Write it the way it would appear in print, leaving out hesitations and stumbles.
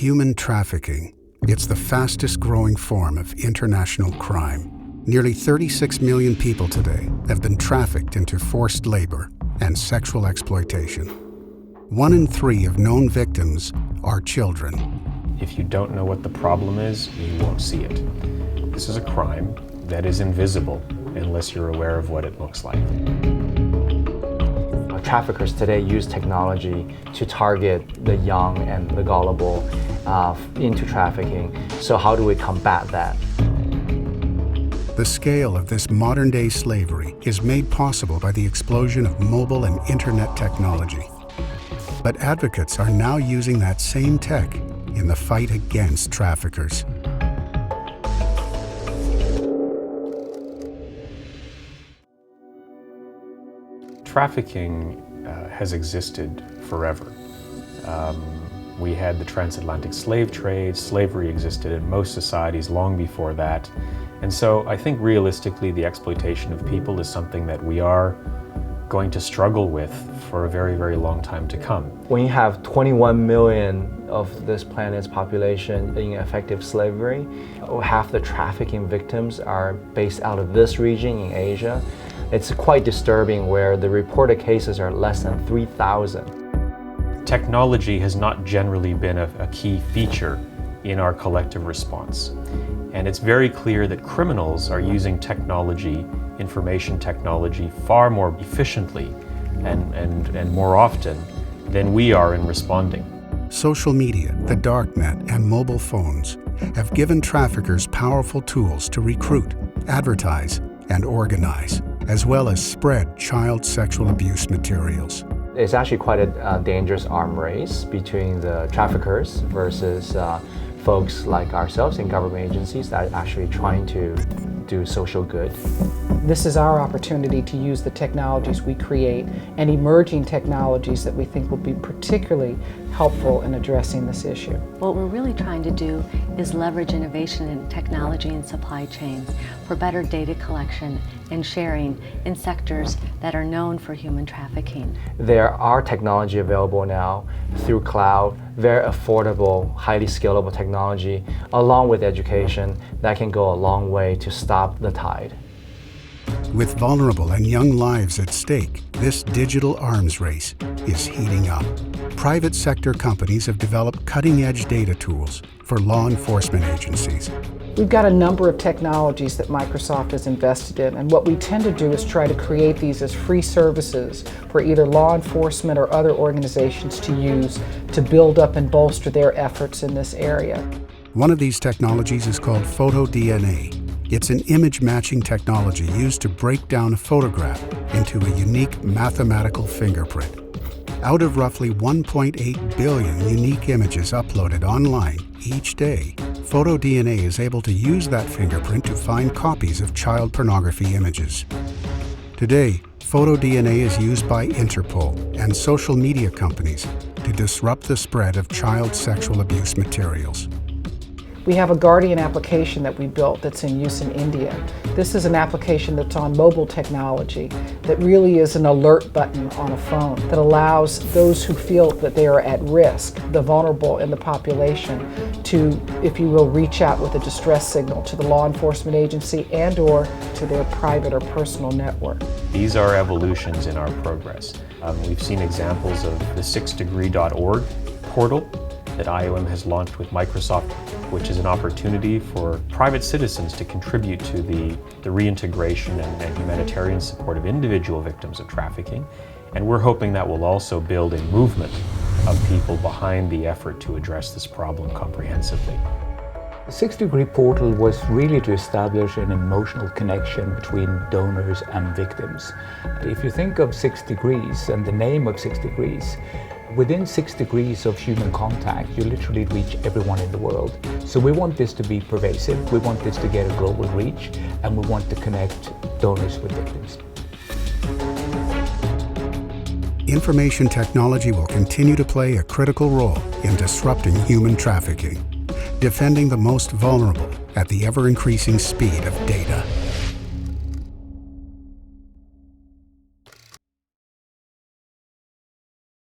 Human trafficking. It's the fastest growing form of international crime. Nearly 36 million people today have been trafficked into forced labor and sexual exploitation. 1 in 3 of known victims are children. If you don't know what the problem is, you won't see it. This is a crime that is invisible unless you're aware of what it looks like. Traffickers today use technology to target the young and the gullible into trafficking. So how do we combat that? The scale of this modern-day slavery is made possible by the explosion of mobile and internet technology. But advocates are now using that same tech in the fight against traffickers. Trafficking has existed forever. We had the transatlantic slave trade. Slavery existed in most societies long before that. And so I think realistically the exploitation of people is something that we are going to struggle with for a very, very long time to come. When you have 21 million of this planet's population in effective slavery, half the trafficking victims are based out of this region in Asia. It's quite disturbing where the reported cases are less than 3,000. Technology has not generally been a key feature in our collective response. And it's very clear that criminals are using technology, information technology, far more efficiently and more often than we are in responding. Social media, the darknet, and mobile phones have given traffickers powerful tools to recruit, advertise, and organize, as well as spread child sexual abuse materials. It's actually quite a dangerous arms race between the traffickers versus folks like ourselves in government agencies that are actually trying to do social good. This is our opportunity to use the technologies we create and emerging technologies that we think will be particularly helpful in addressing this issue. What we're really trying to do is leverage innovation in technology and supply chains for better data collection and sharing in sectors that are known for human trafficking. There are technology available now through cloud, very affordable, highly scalable technology, along with education that can go a long way to stop the tide. With vulnerable and young lives at stake, this digital arms race is heating up. Private sector companies have developed cutting-edge data tools for law enforcement agencies. We've got a number of technologies that Microsoft has invested in, and what we tend to do is try to create these as free services for either law enforcement or other organizations to use to build up and bolster their efforts in this area. One of these technologies is called PHOTODNA. It's an image-matching technology used to break down a photograph into a unique mathematical fingerprint. Out of roughly 1.8 billion unique images uploaded online each day, PHOTODNA is able to use that fingerprint to find copies of child pornography images. Today, PHOTODNA is used by Interpol and social media companies to disrupt the spread of child sexual abuse materials. We have a Guardian application that we built that's in use in India. This is an application that's on mobile technology that really is an alert button on a phone that allows those who feel that they are at risk, the vulnerable in the population, to, if you will, reach out with a distress signal to the law enforcement agency and or to their private or personal network. These are evolutions in our progress. We've seen examples of the 6degree.org portal that IOM has launched with Microsoft, which is an opportunity for private citizens to contribute to the reintegration and humanitarian support of individual victims of trafficking. And we're hoping that will also build a movement of people behind the effort to address this problem comprehensively. The 6-Degree portal was really to establish an emotional connection between donors and victims. If you think of 6 degrees and the name of 6 degrees, within 6 degrees of human contact, you literally reach everyone in the world. So we want this to be pervasive, we want this to get a global reach, and we want to connect donors with victims. Information technology will continue to play a critical role in disrupting human trafficking, defending the most vulnerable at the ever-increasing speed of data.